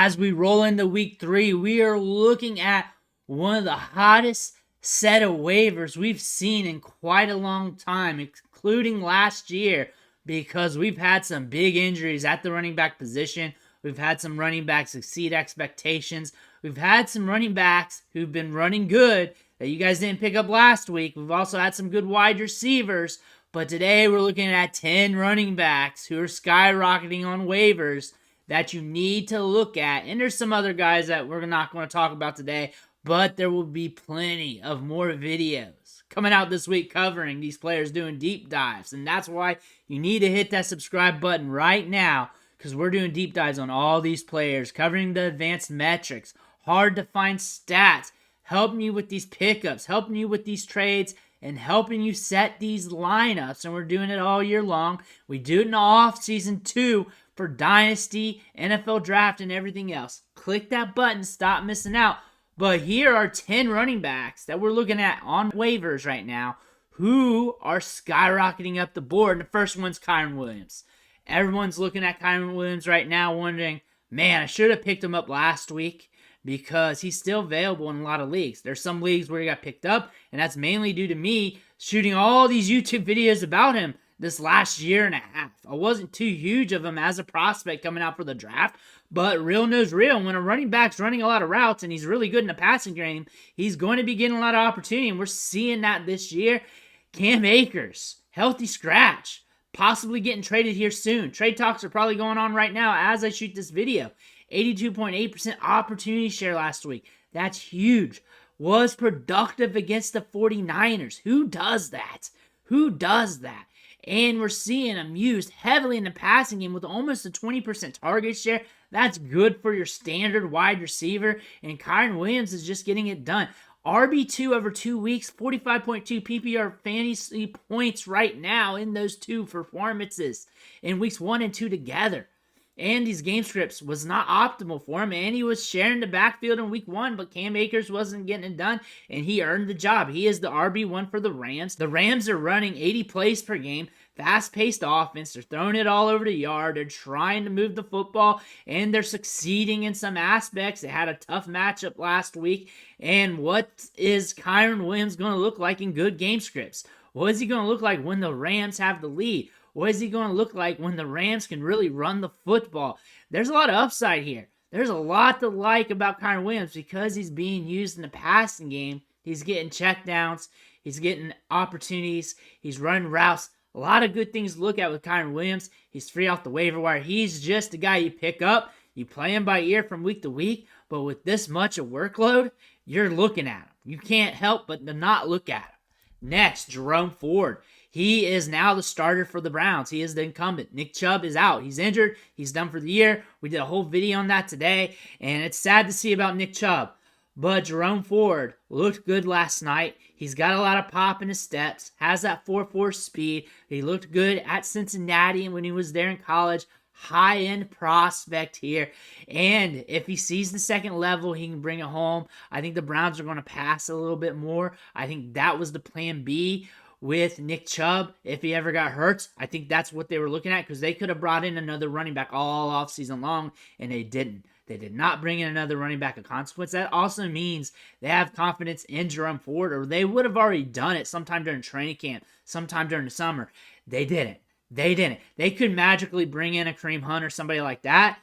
as we roll into week 3, we are looking at one of the hottest set of waivers we've seen in quite a long time, including last year, because we've had some big injuries at the running back position. We've had some running backs exceed expectations. We've had some running backs who've been running good that you guys didn't pick up last week. We've also had some good wide receivers. But today we're looking at 10 running backs who are skyrocketing on waivers that you need to look at. And there's some other guys that we're not going to talk about today, but there will be plenty of more videos coming out this week covering these players doing deep dives. And that's why you need to hit that subscribe button right now, because we're doing deep dives on all these players, covering the advanced metrics, hard to find stats, helping you with these pickups, helping you with these trades, and helping you set these lineups. And we're doing it all year long. We do it in the off season too for Dynasty, NFL Draft, and everything else. Click that button, stop missing out. But here are 10 running backs that we're looking at on waivers right now who are skyrocketing up the board. And the first one's Kyron Williams. Everyone's looking at Kyron Williams right now wondering, man, I should have picked him up last week, because he's still available in a lot of leagues. There's some leagues where he got picked up, and that's mainly due to me shooting all these YouTube videos about him this last year and a half. I wasn't too huge of him as a prospect coming out for the draft, but real knows real. When a running back's running a lot of routes and he's really good in the passing game, he's going to be getting a lot of opportunity, and we're seeing that this year. Cam Akers, healthy scratch, possibly getting traded here soon. Trade talks are probably going on right now as I shoot this video. 82.8% opportunity share last week. That's huge. Was productive against the 49ers. Who does that? Who does that? And we're seeing him used heavily in the passing game with almost a 20% target share. That's good for your standard wide receiver. And Kyron Williams is just getting it done. RB2 over 2 weeks, 45.2 PPR fantasy points right now in those two performances in weeks 1 and 2 together. And these game scripts was not optimal for him, and he was sharing the backfield in week 1, but Cam Akers wasn't getting it done, and he earned the job. He is the RB1 for the Rams. The Rams are running 80 plays per game, fast-paced offense. They're throwing it all over the yard. They're trying to move the football, and they're succeeding in some aspects. They had a tough matchup last week, and what is Kyron Williams going to look like in good game scripts? What is he going to look like when the Rams have the lead? What is he going to look like when the Rams can really run the football? There's a lot of upside here. There's a lot to like about Kyron Williams because he's being used in the passing game. He's getting checkdowns. He's getting opportunities. He's running routes. A lot of good things to look at with Kyron Williams. He's free off the waiver wire. He's just a guy you pick up. You play him by ear from week to week. But with this much of workload, you're looking at him. You can't help but to not look at him. Next, Jerome Ford. He is now the starter for the Browns. He is the incumbent. Nick Chubb is out. He's injured. He's done for the year. We did a whole video on that today, and it's sad to see about Nick Chubb. But Jerome Ford looked good last night. He's got a lot of pop in his steps, has that 4.4 speed. He looked good at Cincinnati when he was there in college. High-end prospect here. And if he sees the second level, he can bring it home. I think the Browns are going to pass a little bit more. I think that was the plan B with Nick Chubb if he ever got hurt. I think that's what they were looking at, because they could have brought in another running back all offseason long, and they didn't. They did not bring in another running back of consequence. That also means they have confidence in Jerome Ford, or they would have already done it sometime during training camp, sometime during the summer. They didn't. They could magically bring in a Kareem Hunt or somebody like that.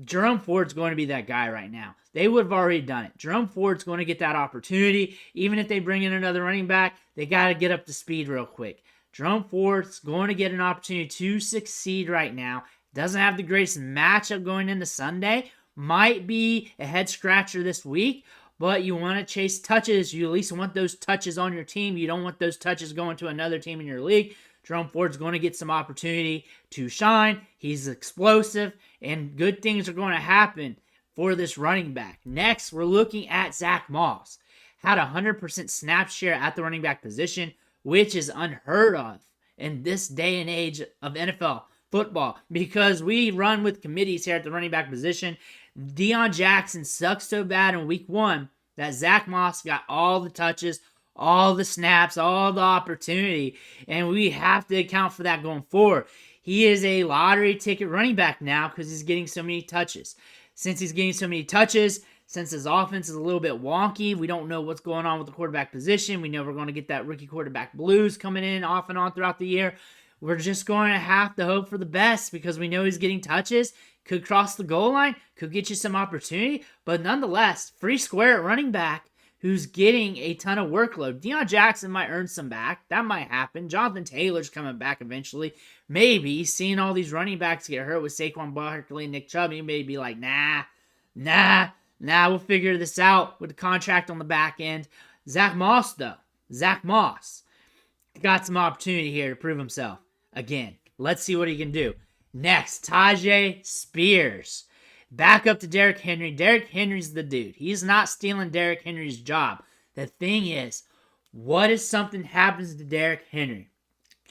Jerome Ford's going to be that guy right now. They would have already done it. Jerome Ford's going to get that opportunity. Even if they bring in another running back, they got to get up to speed real quick. Jerome Ford's going to get an opportunity to succeed right now. Doesn't have the greatest matchup going into Sunday. Might be a head scratcher this week, but you want to chase touches. You at least want those touches on your team. You don't want those touches going to another team in your league. Jerome Ford's going to get some opportunity to shine. He's explosive, and good things are going to happen for this running back. Next, we're looking at Zach Moss. Had a 100% snap share at the running back position, which is unheard of in this day and age of NFL football, because we run with committees here at the running back position. Deion Jackson sucks so bad in week 1 that Zach Moss got all the touches, all the snaps, all the opportunity, and we have to account for that going forward. He is a lottery ticket running back now because he's getting so many touches. since he's getting so many touches, since his offense is a little bit wonky, we don't know what's going on with the quarterback position. We know we're going to get that rookie quarterback blues coming in off and on throughout the year. We're just going to have to hope for the best because we know he's getting touches, could cross the goal line, could get you some opportunity, but nonetheless, free square at running back who's getting a ton of workload. Deion Jackson might earn some back. That might happen. Jonathan Taylor's coming back eventually. Maybe seeing all these running backs get hurt with Saquon Barkley and Nick Chubb, he may be like, nah, we'll figure this out with the contract on the back end. Zach Moss, though. Zach Moss got some opportunity here to prove himself. Again, let's see what he can do. Next, Tajay Spears. Back up to Derrick Henry. Derrick Henry's the dude. He's not stealing Derrick Henry's job. The thing is, what if something happens to Derrick Henry?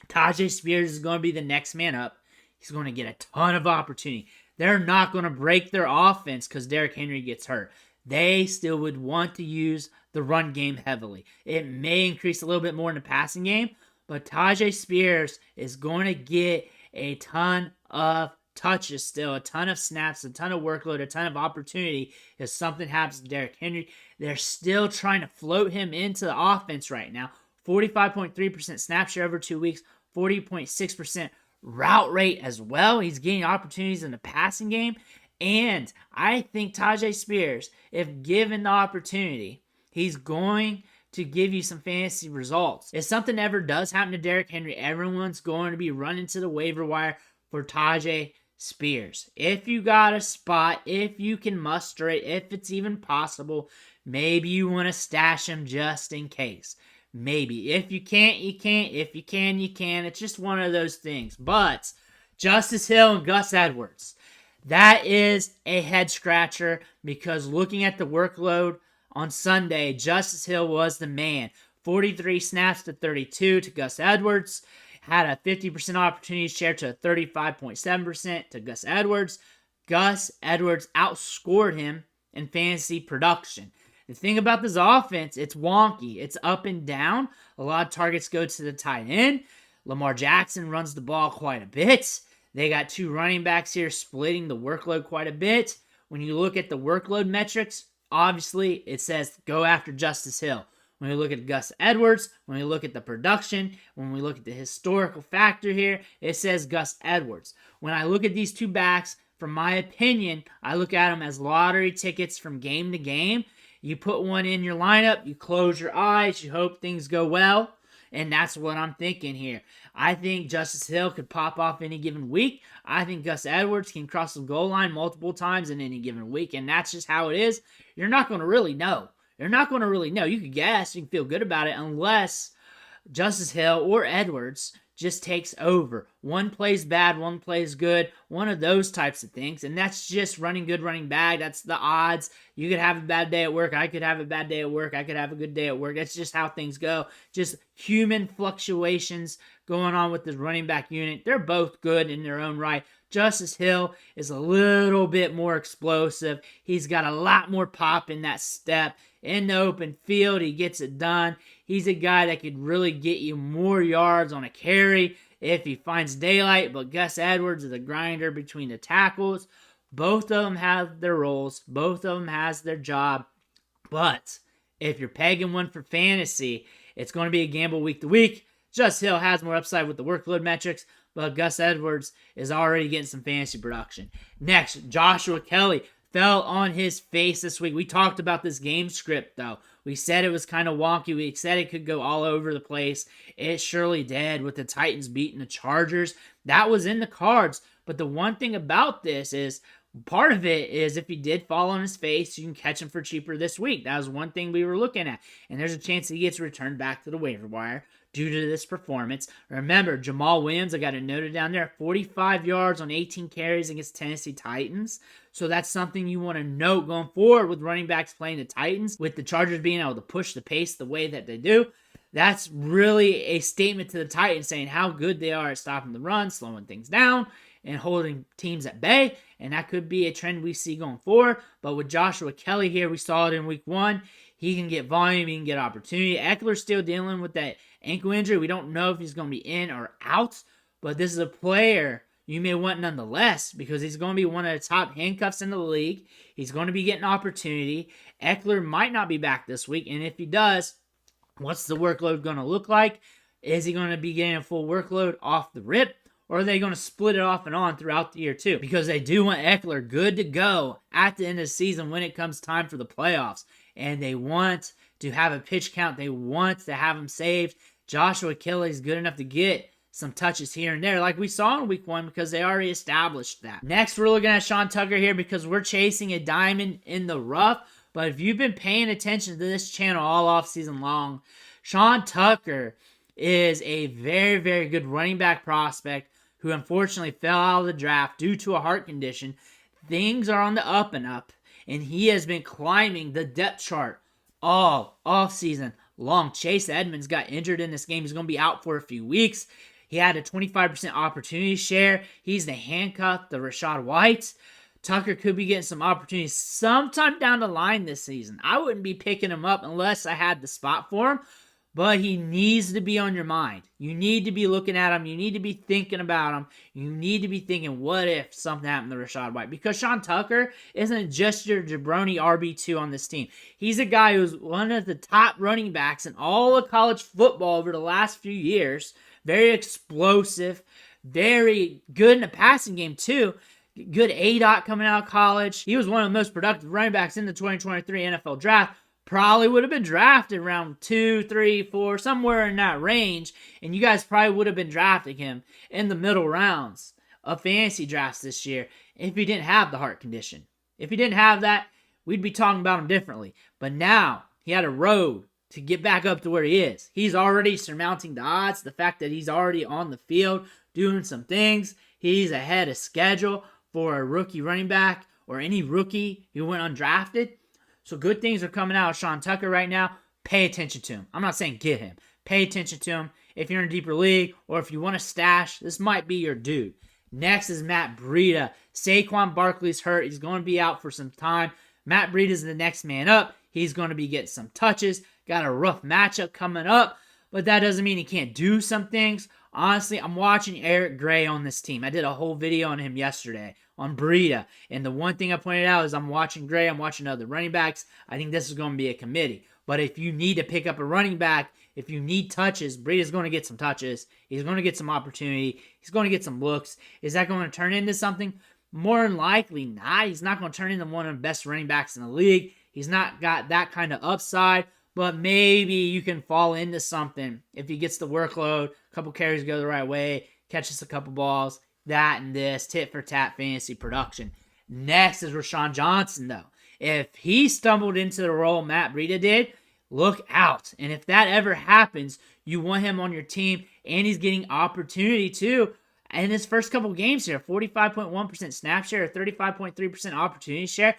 Tajay Spears is going to be the next man up. He's going to get a ton of opportunity. They're not going to break their offense because Derrick Henry gets hurt. They still would want to use the run game heavily. It may increase a little bit more in the passing game, but Tajay Spears is going to get a ton of touches still, a ton of snaps, a ton of workload, a ton of opportunity if something happens to Derrick Henry. They're still trying to float him into the offense right now. 45.3% snap share over 2 weeks, 40.6% route rate as well. He's getting opportunities in the passing game. And I think Tajay Spears, if given the opportunity, he's going to give you some fantasy results. If something ever does happen to Derrick Henry, everyone's going to be running to the waiver wire for Tajay Spears. If you got a spot, if you can muster it, if it's even possible, maybe you want to stash him just in case. Maybe. If you can't, you can't. If you can, you can. It's just one of those things. But Justice Hill and Gus Edwards, that is a head scratcher because looking at the workload on Sunday, Justice Hill was the man. 43 snaps to 32 to Gus Edwards. Had a 50% opportunity share to a 35.7% to Gus Edwards. Gus Edwards outscored him in fantasy production. The thing about this offense, it's wonky. It's up and down. A lot of targets go to the tight end. Lamar Jackson runs the ball quite a bit. They got two running backs here splitting the workload quite a bit. When you look at the workload metrics, obviously it says go after Justice Hill. When we look at Gus Edwards, when we look at the production, when we look at the historical factor here, it says Gus Edwards. When I look at these two backs, from my opinion, I look at them as lottery tickets from game to game. You put one in your lineup, you close your eyes, you hope things go well, and that's what I'm thinking here. I think Justice Hill could pop off any given week. I think Gus Edwards can cross the goal line multiple times in any given week, and that's just how it is. You're not going to really know. You're not going to really know. You could guess, you can feel good about it, unless Justice Hill or Edwards just takes over. One plays bad, one plays good, one of those types of things. And that's just running good, running bad. That's the odds. You could have a bad day at work. I could have a bad day at work. I could have a good day at work. That's just how things go. Just human fluctuations going on with this running back unit. They're both good in their own right. Justice Hill is a little bit more explosive. He's got a lot more pop in that step. In the open field, he gets it done. He's a guy that could really get you more yards on a carry if he finds daylight, but Gus Edwards is a grinder between the tackles. Both of them have their roles. Both of them has their job. But if you're pegging one for fantasy, it's going to be a gamble week to week. Justice Hill has more upside with the workload metrics, but Gus Edwards is already getting some fantasy production. Next, Joshua Kelly fell on his face this week. We talked about this game script, though. We said it was kind of wonky. We said it could go all over the place. It surely did with the Titans beating the Chargers. That was in the cards. But the one thing about this is, part of it is if he did fall on his face, you can catch him for cheaper this week. That was one thing we were looking at. And there's a chance he gets returned back to the waiver wire due to this performance. Remember, Jamal Williams, I got it noted down there, 45 yards on 18 carries against Tennessee Titans. So that's something you want to note going forward with running backs playing the Titans, with the Chargers being able to push the pace the way that they do. That's really a statement to the Titans saying how good they are at stopping the run, slowing things down, and holding teams at bay. And that could be a trend we see going forward. But with Joshua Kelly here, we saw it in week 1. He can get volume, he can get opportunity. Eckler's still dealing with that ankle injury. We don't know if he's going to be in or out. But this is a player, you may want nonetheless, because he's going to be one of the top handcuffs in the league. He's going to be getting opportunity. Eckler might not be back this week, and if he does, what's the workload going to look like? Is he going to be getting a full workload off the rip? Or are they going to split it off and on throughout the year too? Because they do want Eckler good to go at the end of the season when it comes time for the playoffs. And they want to have a pitch count. They want to have him saved. Joshua Kelly is good enough to get some touches here and there like we saw in week 1 because they already established that. Next, we're looking at Sean Tucker here because we're chasing a diamond in the rough. But if you've been paying attention to this channel all offseason long, Sean Tucker is a very, very good running back prospect who unfortunately fell out of the draft due to a heart condition. Things are on the up and up, and he has been climbing the depth chart all offseason long. Chase Edmonds got injured in this game. He's going to be out for a few weeks. He had a 25% opportunity share. He's the handcuff, the Rachaad White. Tucker could be getting some opportunities sometime down the line this season. I wouldn't be picking him up unless I had the spot for him, but he needs to be on your mind. You need to be looking at him. You need to be thinking about him. You need to be thinking, what if something happened to Rachaad White? Because Sean Tucker isn't just your jabroni RB2 on this team. He's a guy who's one of the top running backs in all of college football over the last few years. Very explosive, very good in the passing game too. Good ADOT coming out of college. He was one of the most productive running backs in the 2023 NFL draft. Probably would have been drafted around 2, 3, 4, somewhere in that range. And you guys probably would have been drafting him in the middle rounds of fantasy drafts this year if he didn't have the heart condition. If he didn't have that, we'd be talking about him differently. But now he had a road to get back up to where he is. He's already surmounting the odds. The fact that he's already on the field doing some things. He's ahead of schedule for a rookie running back or any rookie who went undrafted. So good things are coming out of Sean Tucker right now. Pay attention to him. I'm not saying get him. Pay attention to him. If you're in a deeper league or if you want to stash, this might be your dude. Next is Matt Breida. Saquon Barkley's hurt. He's going to be out for some time. Matt Breida is the next man up. He's going to be getting some touches. Got a rough matchup coming up, but that doesn't mean he can't do some things. Honestly, I'm watching Eric Gray on this team. I did a whole video on him yesterday on Breida. And the one thing I pointed out is I'm watching Gray. I'm watching other running backs. I think this is going to be a committee. But if you need to pick up a running back, if you need touches, Breida's going to get some touches. He's going to get some opportunity. He's going to get some looks. Is that going to turn into something? More than likely not. He's not going to turn into one of the best running backs in the league. He's not got that kind of upside. But maybe you can fall into something if he gets the workload, a couple carries go the right way, catches a couple balls, that and this, tit for tat fantasy production. Next is Shawn Johnson, though. If he stumbled into the role Matt Breida did, look out. And if that ever happens, you want him on your team, and he's getting opportunity too. In his first couple games here, 45.1% snap share, 35.3% opportunity share.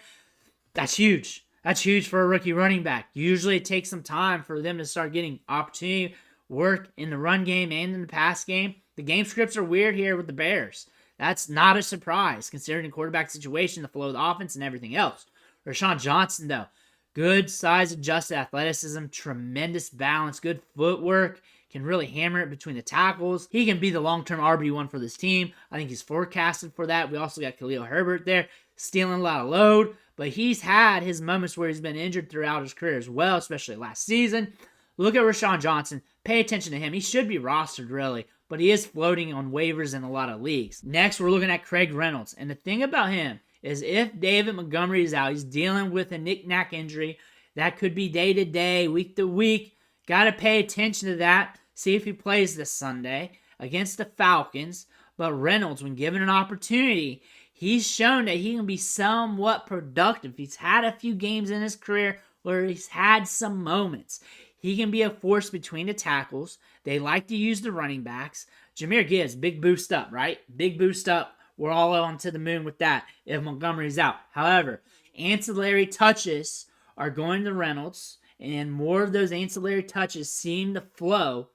That's huge. That's huge for a rookie running back. Usually it takes some time for them to start getting opportunity, work in the run game and in the pass game. The game scripts are weird here with the Bears. That's not a surprise considering the quarterback situation, the flow of the offense, and everything else. Shawn Johnson, though, good size adjusted athleticism, tremendous balance, good footwork, can really hammer it between the tackles. He can be the long-term RB1 for this team. I think he's forecasted for that. We also got Khalil Herbert there, stealing a lot of load. But he's had his moments where he's been injured throughout his career as well, especially last season. Look at Shawn Johnson. Pay attention to him. He should be rostered, really, but he is floating on waivers in a lot of leagues. Next, we're looking at Craig Reynolds. And the thing about him is if David Montgomery is out, he's dealing with a knick-knack injury. That could be day-to-day, week-to-week. Got to pay attention to that. See if he plays this Sunday against the Falcons. But Reynolds, when given an opportunity, he's shown that he can be somewhat productive. He's had a few games in his career where he's had some moments. He can be a force between the tackles. They like to use the running backs. Jahmyr Gibbs, big boost up, right? Big boost up. We're all on to the moon with that if Montgomery's out. However, ancillary touches are going to Reynolds, and more of those ancillary touches seem to flow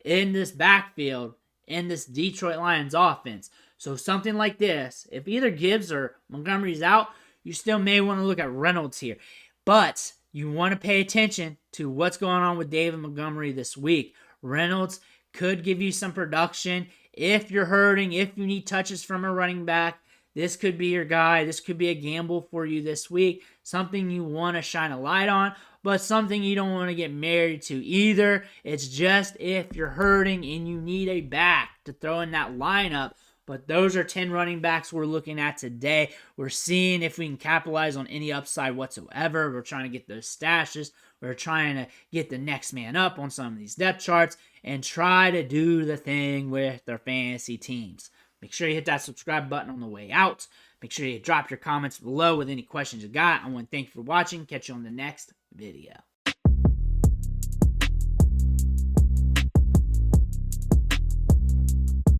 in this backfield in this Detroit Lions offense. So something like this, if either Gibbs or Montgomery's out, you still may want to look at Reynolds here. But you want to pay attention to what's going on with David Montgomery this week. Reynolds could give you some production if you're hurting, if you need touches from a running back, this could be your guy. This could be a gamble for you this week. Something you want to shine a light on, but something you don't want to get married to either. It's just if you're hurting and you need a back to throw in that lineup. But those are 10 running backs we're looking at today. We're seeing if we can capitalize on any upside whatsoever. We're trying to get those stashes. We're trying to get the next man up on some of these depth charts and try to do the thing with their fantasy teams. Make sure you hit that subscribe button on the way out. Make sure you drop your comments below with any questions you got. I want to thank you for watching. Catch you on the next video.